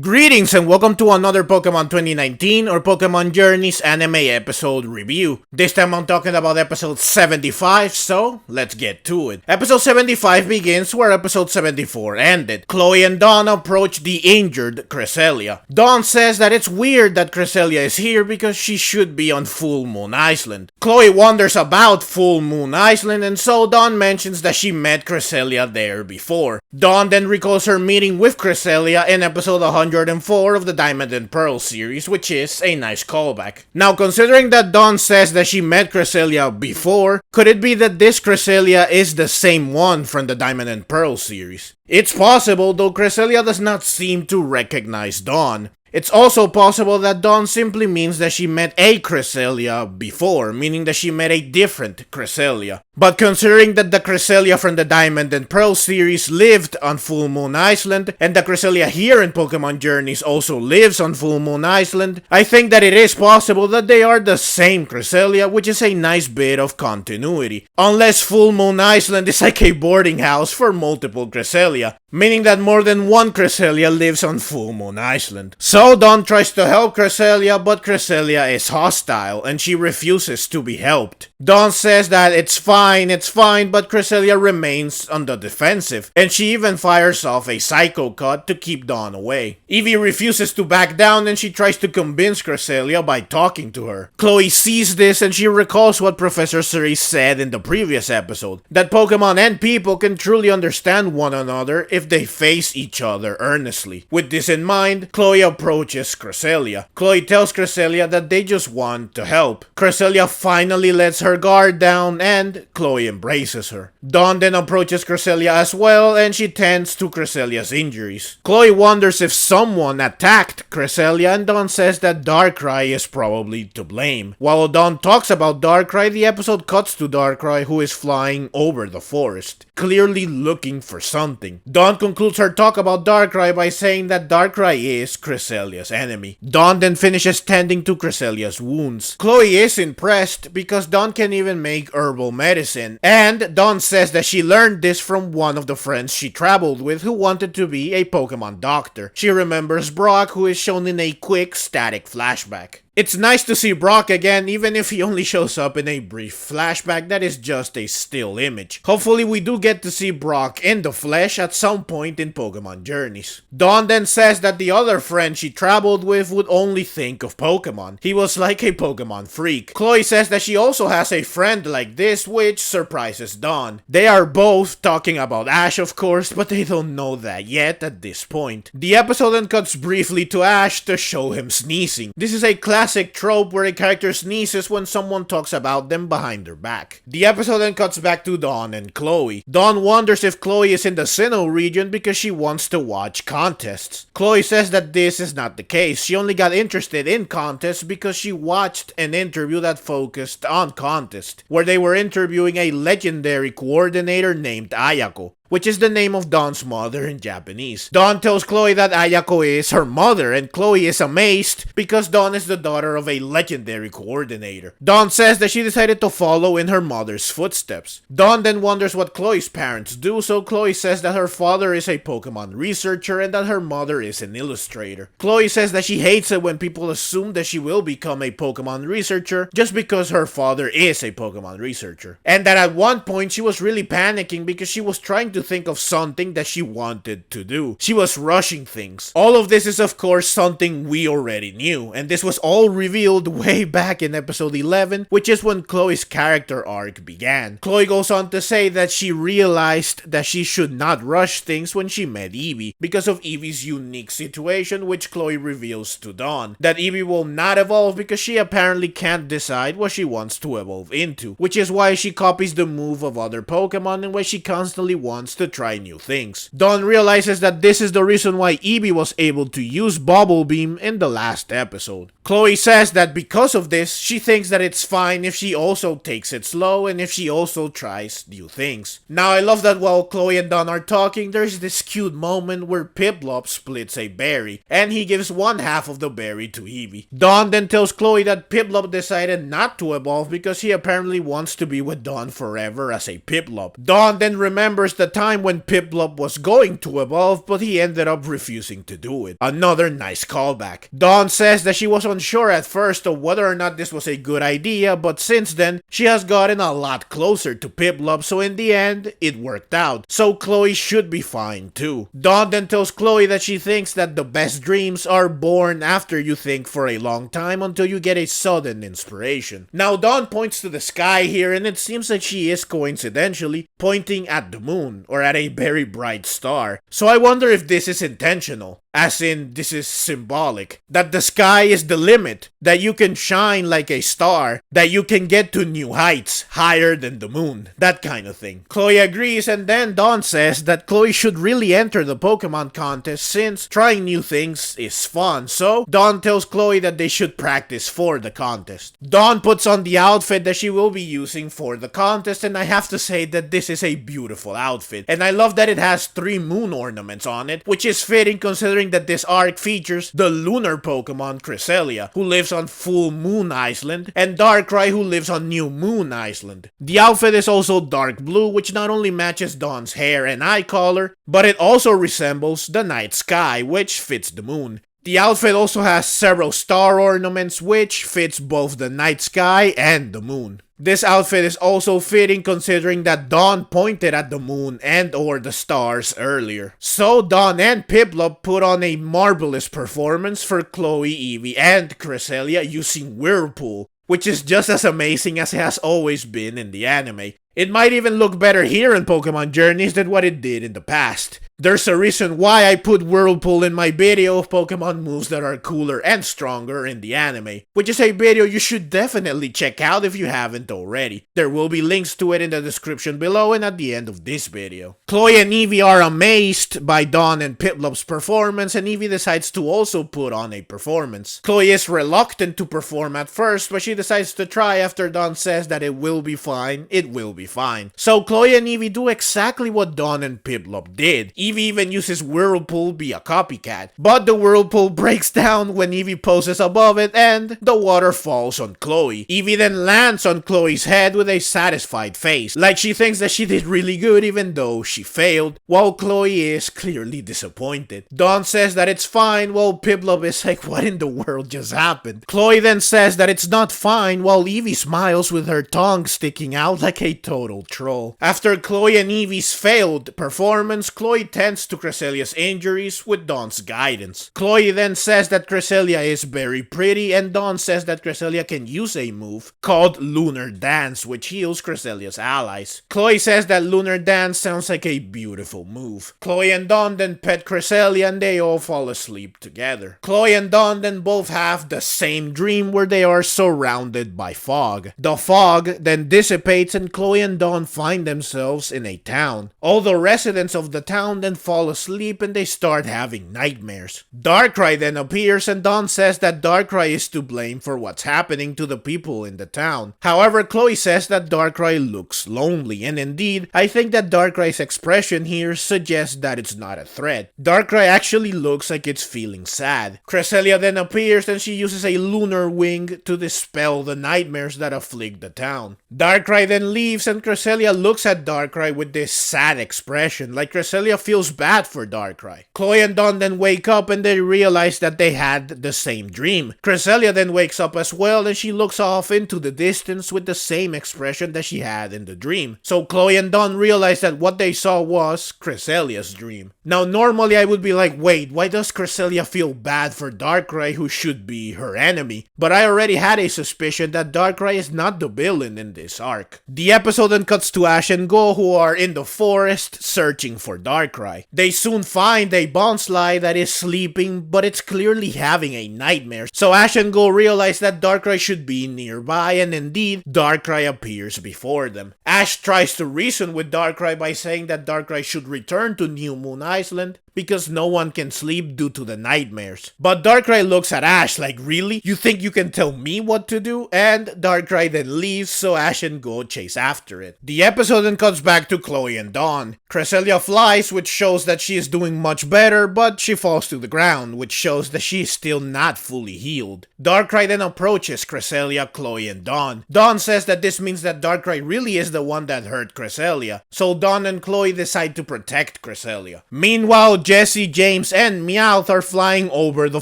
Greetings and welcome to another Pokemon 2019 or Pokemon Journeys anime episode review. This time I'm talking about episode 75, so let's get to it. Episode 75 begins where episode 74 ended. Chloe and Dawn approach the injured Cresselia. Dawn says that it's weird that Cresselia is here because she should be on Full Moon Island. Chloe wonders about Full Moon Island, and so Dawn mentions that she met Cresselia there before. Dawn then recalls her meeting with Cresselia in episode 104 of the Diamond and Pearl series, which is a nice callback. Now, considering that Dawn says that she met Cresselia before, could it be that this Cresselia is the same one from the Diamond and Pearl series? It's possible, though Cresselia does not seem to recognize Dawn. It's also possible that Dawn simply means that she met a Cresselia before, meaning that she met a different Cresselia. But considering that the Cresselia from the Diamond and Pearl series lived on Full Moon Island, and the Cresselia here in Pokemon Journeys also lives on Full Moon Island, I think that it is possible that they are the same Cresselia, which is a nice bit of continuity. Unless Full Moon Island is like a boarding house for multiple Cresselia, meaning that more than one Cresselia lives on Full Moon Island. So Dawn tries to help Cresselia, but Cresselia is hostile and she refuses to be helped. Dawn says that it's fine, but Cresselia remains on the defensive, and she even fires off a Psycho Cut to keep Dawn away. Eevee refuses to back down and she tries to convince Cresselia by talking to her. Chloe sees this and she recalls what Professor Cerise said in the previous episode, that Pokemon and people can truly understand one another if they face each other earnestly. With this in mind, Chloe approaches Cresselia. Chloe tells Cresselia that they just want to help. Cresselia finally lets her guard down and Chloe embraces her. Dawn then approaches Cresselia as well and she tends to Cresselia's injuries. Chloe wonders if someone attacked Cresselia and Dawn says that Darkrai is probably to blame. While Dawn talks about Darkrai, the episode cuts to Darkrai, who is flying over the forest, clearly looking for something. Dawn concludes her talk about Darkrai by saying that Darkrai is Cresselia's enemy. Dawn then finishes tending to Cresselia's wounds. Chloe is impressed because Dawn can even make herbal medicine, and Dawn says that she learned this from one of the friends she traveled with who wanted to be a Pokemon doctor. She remembers Brock, who is shown in a quick static flashback. It's nice to see Brock again, even if he only shows up in a brief flashback that is just a still image. Hopefully we do get to see Brock in the flesh at some point in Pokemon Journeys. Dawn then says that the other friend she traveled with would only think of Pokemon. He was like a Pokemon freak. Chloe says that she also has a friend like this, which surprises Dawn. They are both talking about Ash, of course, but they don't know that yet at this point. The episode then cuts briefly to Ash to show him sneezing. This is a classic trope where a character sneezes when someone talks about them behind their back. The episode then cuts back to Dawn and Chloe. Dawn wonders if Chloe is in the Sinnoh region because she wants to watch contests. Chloe says that this is not the case. She only got interested in contests because she watched an interview that focused on contests, where they were interviewing a legendary coordinator named Ayako, which is the name of Dawn's mother in Japanese. Dawn tells Chloe that Ayako is her mother, and Chloe is amazed because Dawn is the daughter of a legendary coordinator. Dawn says that she decided to follow in her mother's footsteps. Dawn then wonders what Chloe's parents do, so Chloe says that her father is a Pokemon researcher and that her mother is an illustrator. Chloe says that she hates it when people assume that she will become a Pokemon researcher just because her father is a Pokemon researcher, and that at one point she was really panicking because she was trying to think of something that she wanted to do. She was rushing things. All of this is of course something we already knew, and this was all revealed way back in episode 11, which is when Chloe's character arc began. Chloe goes on to say that she realized that she should not rush things when she met Eevee because of Eevee's unique situation, which Chloe reveals to Dawn, that Eevee will not evolve because she apparently can't decide what she wants to evolve into, which is why she copies the move of other Pokemon and why she constantly wants to try new things. Dawn realizes that this is the reason why Eevee was able to use Bubble Beam in the last episode. Chloe says that because of this, she thinks that it's fine if she also takes it slow and if she also tries new things. Now I love that while Chloe and Dawn are talking, there's this cute moment where Piplup splits a berry, and he gives one half of the berry to Eevee. Dawn then tells Chloe that Piplup decided not to evolve because he apparently wants to be with Dawn forever as a Piplup. Dawn then remembers the time time when Piplup was going to evolve, but he ended up refusing to do it. Another nice callback. Dawn says that she was unsure at first of whether or not this was a good idea, but since then, she has gotten a lot closer to Piplup, so in the end, it worked out. So Chloe should be fine too. Dawn then tells Chloe that she thinks that the best dreams are born after you think for a long time until you get a sudden inspiration. Now Dawn points to the sky here, and it seems that she is coincidentally pointing at the moon, or at a very bright star. So I wonder if this is intentional. As in, this is symbolic. That the sky is the limit. That you can shine like a star. That you can get to new heights, higher than the moon. That kind of thing. Chloe agrees, and then Dawn says that Chloe should really enter the Pokemon contest since trying new things is fun. So, Dawn tells Chloe that they should practice for the contest. Dawn puts on the outfit that she will be using for the contest, and I have to say that this is a beautiful outfit. And I love that it has 3 moon ornaments on it, which is fitting considering that this arc features the lunar Pokemon Cresselia, who lives on Full Moon Island, and Darkrai, who lives on New Moon Island. The outfit is also dark blue, which not only matches Dawn's hair and eye color, but it also resembles the night sky, which fits the moon. The outfit also has several star ornaments, which fits both the night sky and the moon. This outfit is also fitting considering that Dawn pointed at the moon and or the stars earlier. So Dawn and Piplup put on a marvelous performance for Chloe, Eevee, and Cresselia using Whirlpool, which is just as amazing as it has always been in the anime. It might even look better here in Pokemon Journeys than what it did in the past. There's a reason why I put Whirlpool in my video of Pokemon moves that are cooler and stronger in the anime, which is a video you should definitely check out if you haven't already. There will be links to it in the description below and at the end of this video. Chloe and Eevee are amazed by Dawn and Piplup's performance, and Eevee decides to also put on a performance. Chloe is reluctant to perform at first, but she decides to try after Dawn says that it will be fine, it will be fine. So Chloe and Eevee do exactly what Dawn and Piplup did. Eevee even uses Whirlpool be a copycat, but the Whirlpool breaks down when Eevee poses above it and the water falls on Chloe. Eevee then lands on Chloe's head with a satisfied face, like she thinks that she did really good even though she failed, while Chloe is clearly disappointed. Dawn says that it's fine, while Piplup is like, what in the world just happened? Chloe then says that it's not fine, while Eevee smiles with her tongue sticking out like a total troll. After Chloe and Eevee's failed performance, Chloe tends to Cresselia's injuries with Dawn's guidance. Chloe then says that Cresselia is very pretty, and Dawn says that Cresselia can use a move called Lunar Dance, which heals Cresselia's allies. Chloe says that Lunar Dance sounds like a beautiful move. Chloe and Dawn then pet Cresselia and they all fall asleep together. Chloe and Dawn then both have the same dream where they are surrounded by fog. The fog then dissipates and Chloe and Dawn find themselves in a town. All the residents of the town then fall asleep and they start having nightmares. Darkrai then appears and Dawn says that Darkrai is to blame for what's happening to the people in the town. However, Chloe says that Darkrai looks lonely, and indeed, I think that Darkrai's expression here suggests that it's not a threat. Darkrai actually looks like it's feeling sad. Cresselia then appears and she uses a lunar wing to dispel the nightmares that afflict the town. Darkrai then leaves and Cresselia looks at Darkrai with this sad expression, like Cresselia feels bad for Darkrai. Chloe and Dawn then wake up and they realize that they had the same dream. Cresselia then wakes up as well and she looks off into the distance with the same expression that she had in the dream. So Chloe and Dawn realize that what they saw was Cresselia's dream. Now normally I would be like, wait, why does Cresselia feel bad for Darkrai, who should be her enemy? But I already had a suspicion that Darkrai is not the villain in this arc. The episode then cuts to Ash and Goh, who are in the forest searching for Darkrai. They soon find a Bonsly that is sleeping, but it's clearly having a nightmare. So Ash and Goh realize that Darkrai should be nearby, and indeed, Darkrai appears before them. Ash tries to reason with Darkrai by saying that Darkrai should return to New Moon Island, because no one can sleep due to the nightmares. But Darkrai looks at Ash like, really? You think you can tell me what to do? And Darkrai then leaves, so Ash and Goh chase after it. The episode then cuts back to Chloe and Dawn. Cresselia flies, which shows that she is doing much better, but she falls to the ground, which shows that she is still not fully healed. Darkrai then approaches Cresselia, Chloe, and Dawn. Dawn says that this means that Darkrai really is the one that hurt Cresselia, so Dawn and Chloe decide to protect Cresselia. Meanwhile, Jessie, James, and Meowth are flying over the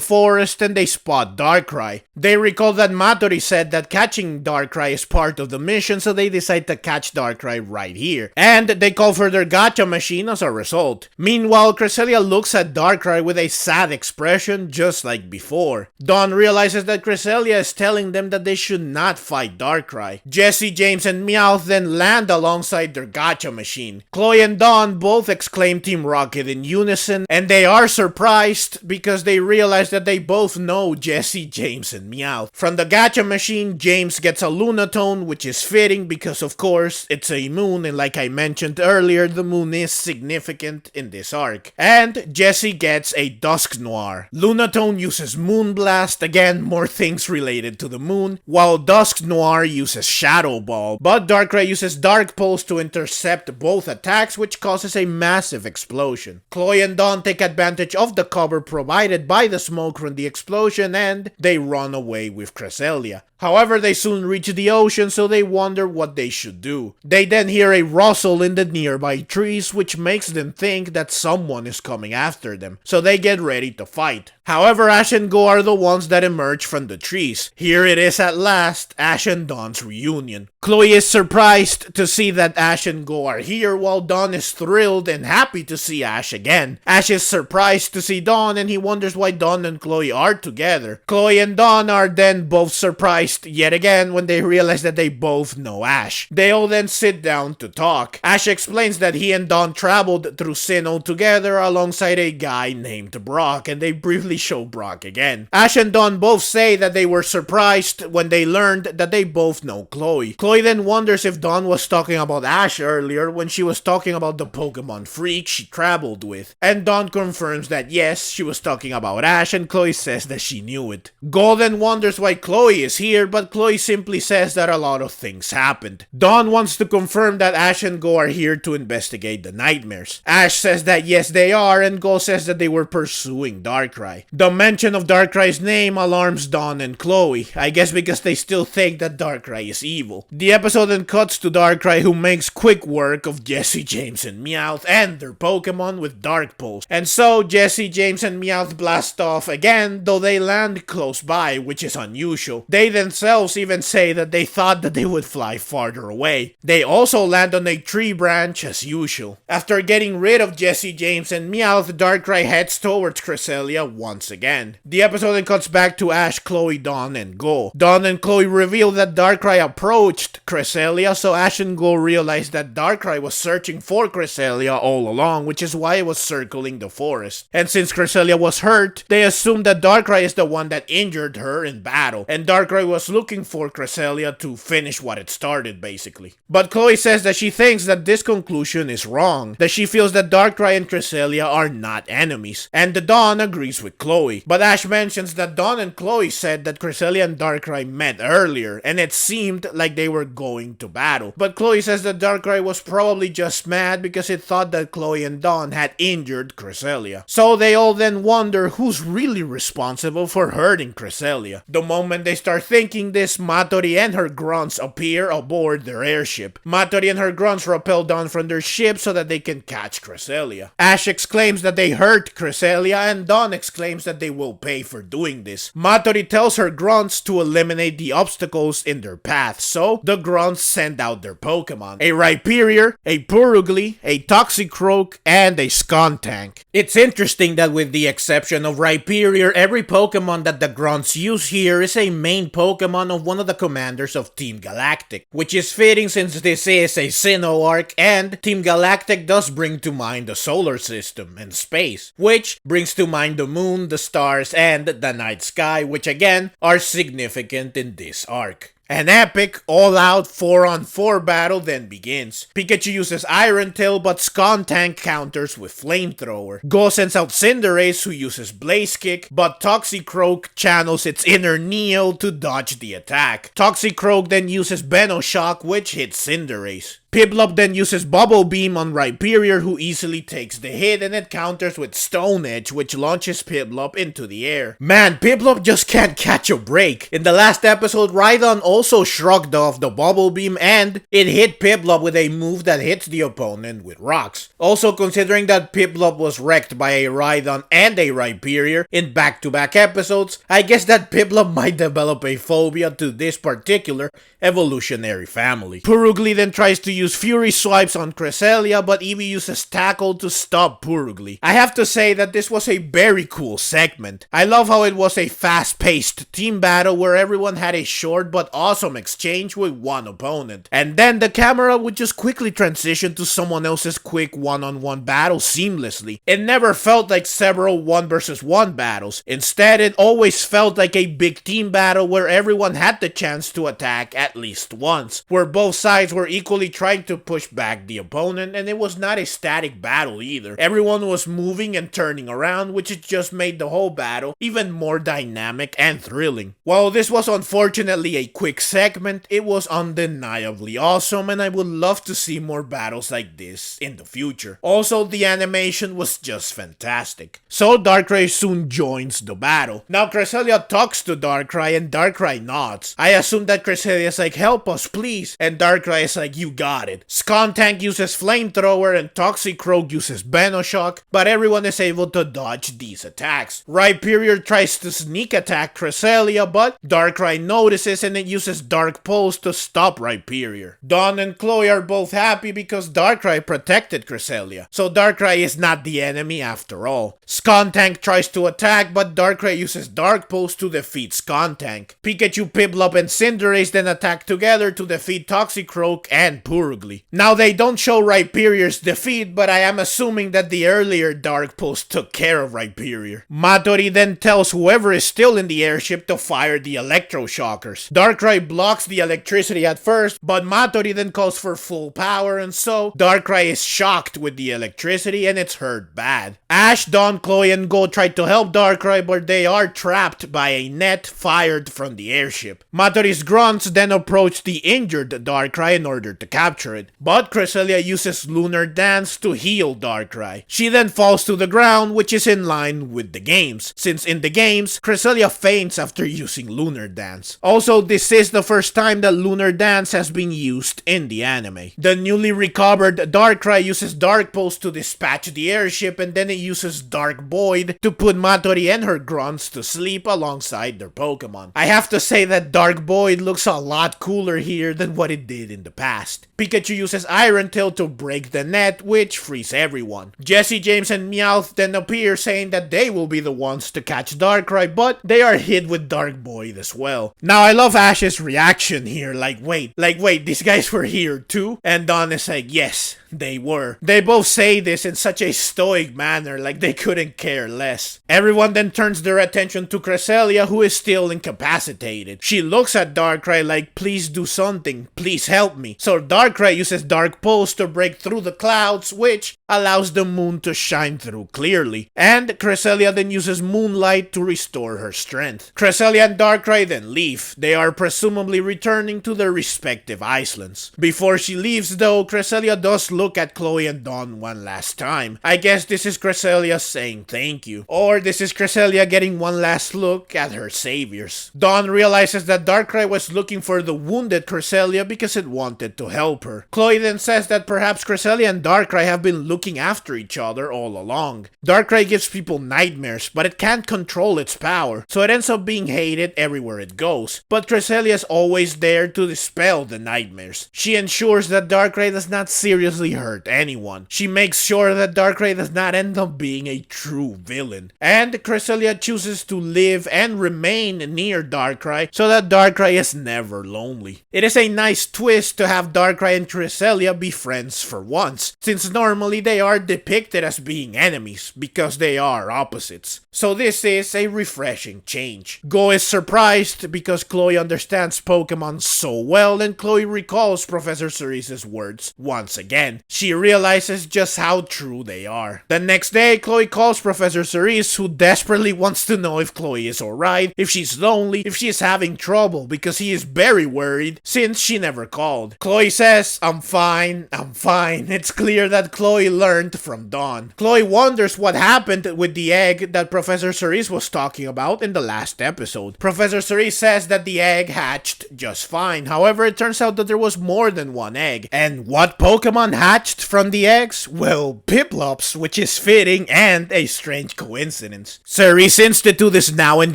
forest and they spot Darkrai. They recall that Matori said that catching Darkrai is part of the mission, so they decide to catch Darkrai right here. And they call for their gacha machine as a result. Meanwhile, Cresselia looks at Darkrai with a sad expression just like before. Dawn realizes that Cresselia is telling them that they should not fight Darkrai. Jessie, James, and Meowth then land alongside their gacha machine. Chloe and Dawn both exclaim Team Rocket in unison, and they are surprised because they realize that they both know Jessie, James, and Meowth. From the gacha machine, James gets a Lunatone, which is fitting because of course it's a moon, and like I mentioned earlier, the moon is significant in this arc. And Jessie gets a Dusknoir. Lunatone uses Moonblast, again more things related to the moon, while Dusknoir uses Shadow Ball, but Darkrai uses Dark Pulse to intercept both attacks, which causes a massive explosion. Chloe and Dawn take advantage of the cover provided by the smoke from the explosion and they run away with Cresselia. However, they soon reach the ocean, so they wonder what they should do. They then hear a rustle in the nearby trees, which makes them think that someone is coming after them, so they get ready to fight. However, Ash and Goh are the ones that emerge from the trees. Here it is at last, Ash and Dawn's reunion. Chloe is surprised to see that Ash and Goh are here, while Dawn is thrilled and happy to see Ash again. Ash is surprised to see Dawn, and he wonders why Dawn and Chloe are together. Chloe and Dawn are then both surprised yet again when they realize that they both know Ash. They all then sit down to talk. Ash explains that he and Dawn traveled through Sinnoh together alongside a guy named Brock, and they briefly show Brock again. Ash and Dawn both say that they were surprised when they learned that they both know Chloe. Chloe then wonders if Dawn was talking about Ash earlier when she was talking about the Pokemon freak she traveled with, and Dawn confirms that yes, she was talking about Ash, and Chloe says that she knew it. Goh then wonders why Chloe is here, but Chloe simply says that a lot of things happened. Dawn wants to confirm that Ash and Goh are here to investigate the nightmares. Ash says that yes they are, and Goh says that they were pursuing Darkrai. The mention of Darkrai's name alarms Dawn and Chloe, I guess because they still think that Darkrai is evil. The episode then cuts to Darkrai, who makes quick work of Jessie, James, and Meowth and their Pokemon with Dark Pulse. And so Jessie, James, and Meowth blast off again, though they land close by, which is unusual. They themselves even say that they thought that they would fly farther away. They also land on a tree branch as usual. After getting rid of Jessie, James, and Meowth, Darkrai heads towards Cresselia once again. The episode then cuts back to Ash, Chloe, Dawn, and Goh. Dawn and Chloe reveal that Darkrai approached Cresselia, so Ash and Goh realize that Darkrai was searching for Cresselia all along, which is why it was circling the forest. And since Cresselia was hurt, they assume that Darkrai is the one that injured her in battle, and Darkrai was looking for Cresselia to finish what it started, basically. But Chloe says that she thinks that this conclusion is wrong, that she feels that Darkrai and Cresselia are not enemies, and the Dawn agrees with Chloe. But Ash mentions that Dawn and Chloe said that Cresselia and Darkrai met earlier, and it seemed like they were going to battle. But Chloe says that Darkrai was probably just mad because it thought that Chloe and Dawn had injured Cresselia. So they all then wonder who's really responsible for hurting Cresselia. The moment they start thinking this, Matori and her grunts appear aboard their airship. Matori and her grunts rappel down from their ship so that they can catch Cresselia. Ash exclaims that they hurt Cresselia, and Dawn exclaims that they will pay for doing this. Matori tells her grunts to eliminate the obstacles in their path, so the grunts send out their Pokemon. A Rhyperior, a Purugly, a Toxicroak, and a Skuntank. It's interesting that with the exception of Rhyperior, every Pokemon that the grunts use here is a main Pokemon of one of the commanders of Team Galactic, which is fitting since this is a Sinnoh arc and Team Galactic does bring to mind the solar system and space, which brings to mind the moon, the stars, and the night sky, which again are significant in this arc. An epic, all-out 4-on-4 battle then begins. Pikachu uses Iron Tail, but Skuntank counters with Flamethrower. Goh sends out Cinderace, who uses Blaze Kick, but Toxicroak channels its inner Neo to dodge the attack. Toxicroak then uses Venoshock, which hits Cinderace. Piplup then uses Bubble Beam on Rhyperior, who easily takes the hit, and it counters with Stone Edge, which launches Piplup into the air. Man, Piplup just can't catch a break. In the last episode, Rhydon also shrugged off the Bubble Beam, and it hit Piplup with a move that hits the opponent with rocks. Also, considering that Piplup was wrecked by a Rhydon and a Rhyperior in back-to-back episodes, I guess that Piplup might develop a phobia to this particular evolutionary family. Purugly then tries to use Fury Swipes on Cresselia, but Eevee uses Tackle to stop Purugly. I have to say that this was a very cool segment. I love how it was a fast-paced team battle where everyone had a short but awesome exchange with one opponent. And then the camera would just quickly transition to someone else's quick one-on-one battle seamlessly. It never felt like several 1-versus-1 battles. Instead, it always felt like a big team battle where everyone had the chance to attack at least once, where both sides were equally trying to push back the opponent, and it was not a static battle either. Everyone was moving and turning around, which just made the whole battle even more dynamic and thrilling. While this was unfortunately a quick segment, it was undeniably awesome, and I would love to see more battles like this in the future. Also, the animation was just fantastic. So Darkrai soon joins the battle. Now Cresselia talks to Darkrai, and Darkrai nods. I assume that Cresselia is like, help us please, and Darkrai is like, you got it. Skuntank uses Flamethrower and Toxicroak uses Venoshock, but everyone is able to dodge these attacks. Rhyperior tries to sneak attack Cresselia, but Darkrai notices and it uses Dark Pulse to stop Rhyperior. Dawn and Chloe are both happy because Darkrai protected Cresselia, so Darkrai is not the enemy after all. Skuntank tries to attack, but Darkrai uses Dark Pulse to defeat Skuntank. Pikachu, Piplup, and Cinderace then attack together to defeat Toxicroak and Purugly. Now they don't show Rhyperior's defeat, but I am assuming that the earlier Dark Pulse took care of Rhyperior. Matori then tells whoever is still in the airship to fire the electroshockers. Darkrai blocks the electricity at first, but Matori then calls for full power, and so Darkrai is shocked with the electricity and it's hurt bad. Ash, Dawn, Chloe, and Goh try to help Darkrai, but they are trapped by a net fired from the airship. Matori's grunts then approach the injured Darkrai in order to capture it, but Cresselia uses Lunar Dance to heal Darkrai. She then falls to the ground, which is in line with the games, since in the games, Cresselia faints after using Lunar Dance. Also, this is the first time that Lunar Dance has been used in the anime. The newly recovered Darkrai uses Dark Pulse to dispatch the airship, and then it uses Dark Void to put Matori and her grunts to sleep alongside their Pokemon. I have to say that Dark Void looks a lot cooler here than what it did in the past. Pikachu uses Iron Tail to break the net, which frees everyone. Jesse, James, and Meowth then appear, saying that they will be the ones to catch Darkrai, but they are hit with Dark Void as well. Now I love Ash's reaction here, like wait, these guys were here too? And Dawn is like, yes, they were. They both say this in such a stoic manner, like they couldn't care less. Everyone then turns their attention to Cresselia, who is still incapacitated. She looks at Darkrai like, please do something, please help me. So Darkrai uses Dark Pulse to break through the clouds, which allows the moon to shine through clearly. And Cresselia then uses Moonlight to restore her strength. Cresselia and Darkrai then leave. They are presumably returning to their respective islands. Before she leaves though, Cresselia does look at Chloe and Dawn one last time. I guess this is Cresselia saying thank you. Or this is Cresselia getting one last look at her saviors. Dawn realizes that Darkrai was looking for the wounded Cresselia because it wanted to help her. Chloe then says that perhaps Cresselia and Darkrai have been looking after each other all along. Darkrai gives people nightmares, but it can't control its power, so it ends up being hated everywhere it goes. But Cresselia is always there to dispel the nightmares. She ensures that Darkrai does not seriously hurt anyone. She makes sure that Darkrai does not end up being a true villain. And Cresselia chooses to live and remain near Darkrai so that Darkrai is never lonely. It is a nice twist to have Darkrai and Cresselia be friends for once, since normally they they are depicted as being enemies, because they are opposites. So this is a refreshing change. Goh is surprised because Chloe understands Pokemon so well, and Chloe recalls Professor Cerise's words once again. She realizes just how true they are. The next day, Chloe calls Professor Cerise, who desperately wants to know if Chloe is alright, if she's lonely, if she is having trouble, because he is very worried since she never called. Chloe says, I'm fine. It's clear that Chloe learned from Dawn. Chloe wonders what happened with the egg that Professor Cerise was talking about in the last episode. Professor Cerise says that the egg hatched just fine. However, it turns out that there was more than one egg. And what Pokemon hatched from the eggs? Well, Piplups, which is fitting and a strange coincidence. Cerise Institute is now in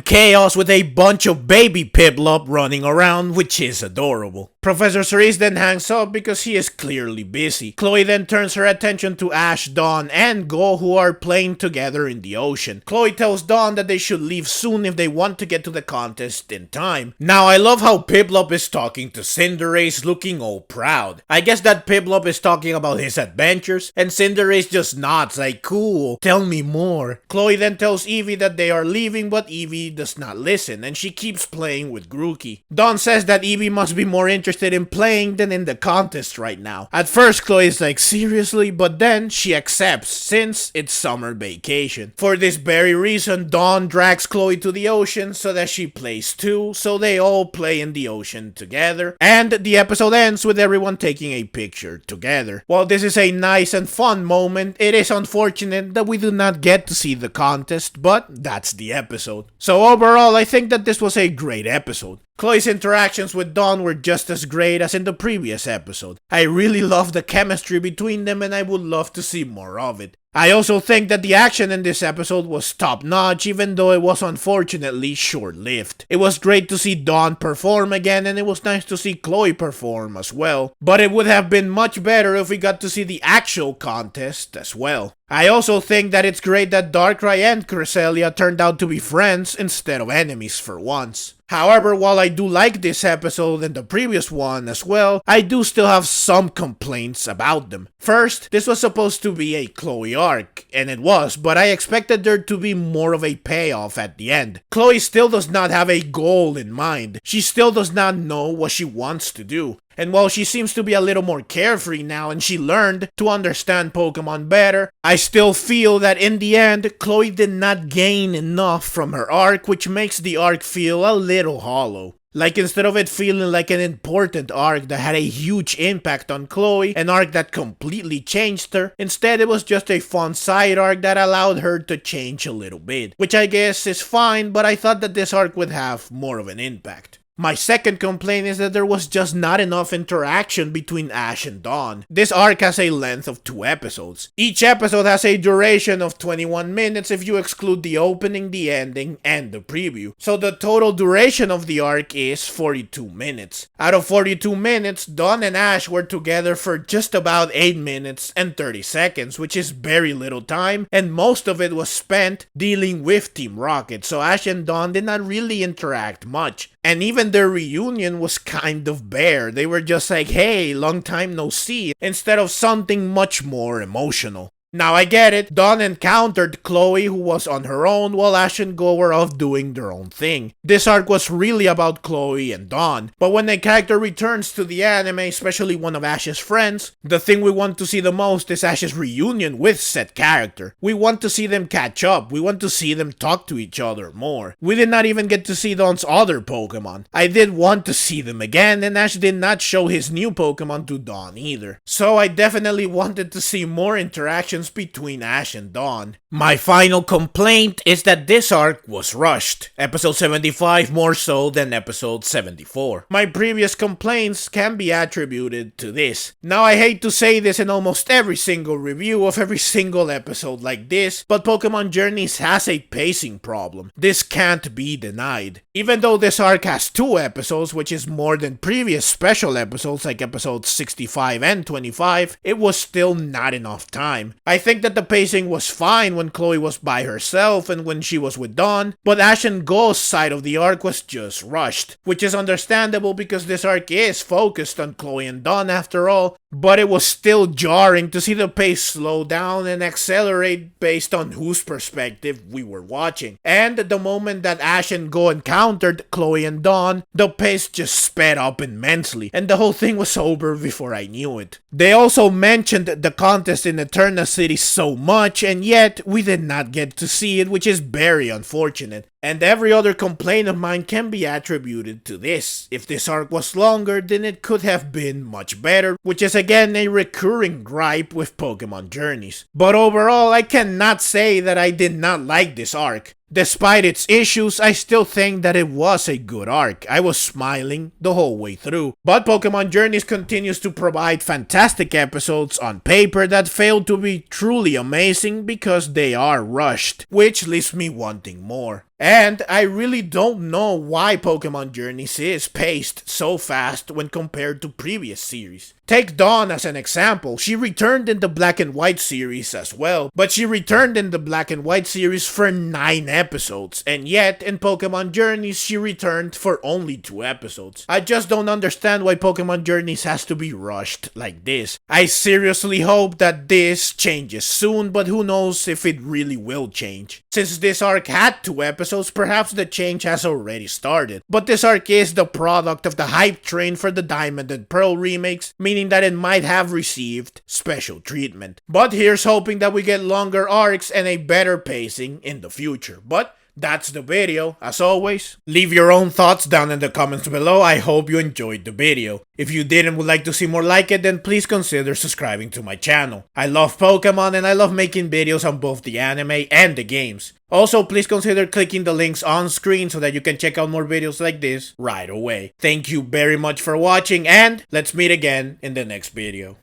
chaos with a bunch of baby Piplup running around, which is adorable. Professor Cerise then hangs up because he is clearly busy. Chloe then turns her attention to Ash, Dawn, and Goh, who are playing together in the ocean. Chloe tells Dawn that they should leave soon if they want to get to the contest in time. Now I love how Piplup is talking to Cinderace, looking all proud. I guess that Piplup is talking about his adventures, and Cinderace just nods like, cool, tell me more. Chloe then tells Eevee that they are leaving, but Eevee does not listen, and she keeps playing with Grookey. Dawn says that Eevee must be more interested in playing than in the contest right now. At first, Chloe is like, seriously? But then she accepts, since it's summer vacation. For this very reason, Dawn drags Chloe to the ocean so that she plays too, so they all play in the ocean together, and the episode ends with everyone taking a picture together. While this is a nice and fun moment, it is unfortunate that we do not get to see the contest, but that's the episode. So overall, I think that this was a great episode. Chloe's interactions with Dawn were just as great as in the previous episode. I really love the chemistry between them, and I would love to see more of it. I also think that the action in this episode was top-notch, even though it was unfortunately short-lived. It was great to see Dawn perform again, and it was nice to see Chloe perform as well. But it would have been much better if we got to see the actual contest as well. I also think that it's great that Darkrai and Cresselia turned out to be friends instead of enemies for once. However, while I do like this episode and the previous one as well, I do still have some complaints about them. First, this was supposed to be a Chloe arc, and it was, but I expected there to be more of a payoff at the end. Chloe still does not have a goal in mind. She still does not know what she wants to do. And while she seems to be a little more carefree now and she learned to understand Pokemon better, I still feel that in the end, Chloe did not gain enough from her arc, which makes the arc feel a little hollow. Like, instead of it feeling like an important arc that had a huge impact on Chloe, an arc that completely changed her, instead it was just a fun side arc that allowed her to change a little bit. Which I guess is fine, but I thought that this arc would have more of an impact. My second complaint is that there was just not enough interaction between Ash and Dawn. This arc has a length of 2 episodes. Each episode has a duration of 21 minutes if you exclude the opening, the ending, and the preview. So the total duration of the arc is 42 minutes. Out of 42 minutes, Dawn and Ash were together for just about 8 minutes and 30 seconds, which is very little time, and most of it was spent dealing with Team Rocket, so Ash and Dawn did not really interact much. And even their reunion was kind of bare. They were just like, hey, long time no see, instead of something much more emotional. Now I get it, Dawn encountered Chloe who was on her own while Ash and Goh were off doing their own thing. This arc was really about Chloe and Dawn, but when a character returns to the anime, especially one of Ash's friends, the thing we want to see the most is Ash's reunion with said character. We want to see them catch up, we want to see them talk to each other more. We did not even get to see Dawn's other Pokemon. I did want to see them again, and Ash did not show his new Pokemon to Dawn either. So I definitely wanted to see more interactions between Ash and Dawn. My final complaint is that this arc was rushed. Episode 75 more so than episode 74. My previous complaints can be attributed to this. Now I hate to say this in almost every single review of every single episode like this, but Pokemon Journeys has a pacing problem. This can't be denied. Even though this arc has 2 episodes, which is more than previous special episodes like episodes 65 and 25, it was still not enough time. I think that the pacing was fine when Chloe was by herself and when she was with Dawn, but Ash and Goh's side of the arc was just rushed, which is understandable because this arc is focused on Chloe and Dawn after all, but it was still jarring to see the pace slow down and accelerate based on whose perspective we were watching. And the moment that Ash and Goh encountered Chloe and Dawn, the pace just sped up immensely, and the whole thing was over before I knew it. They also mentioned the contest in Eterna City so much, and yet we did not get to see it, which is very unfortunate. And every other complaint of mine can be attributed to this. If this arc was longer, then it could have been much better, which is again a recurring gripe with Pokemon Journeys. But overall, I cannot say that I did not like this arc. Despite its issues, I still think that it was a good arc. I was smiling the whole way through. But Pokemon Journeys continues to provide fantastic episodes on paper that fail to be truly amazing because they are rushed, which leaves me wanting more. And I really don't know why Pokemon Journeys is paced so fast when compared to previous series. Take Dawn as an example. She returned in the Black and White series as well, but she returned in the Black and White series for 9 episodes, and yet in Pokemon Journeys she returned for only 2 episodes. I just don't understand why Pokemon Journeys has to be rushed like this. I seriously hope that this changes soon, but who knows if it really will change. Since this arc had 2 episodes, perhaps the change has already started. But this arc is the product of the hype train for the Diamond and Pearl remakes, meaning that it might have received special treatment. But here's hoping that we get longer arcs and a better pacing in the future. But that's the video. As always, leave your own thoughts down in the comments below. I hope you enjoyed the video. If you did and would like to see more like it, then please consider subscribing to my channel. I love Pokemon and I love making videos on both the anime and the games. Also, please consider clicking the links on screen so that you can check out more videos like this right away. Thank you very much for watching, and let's meet again in the next video.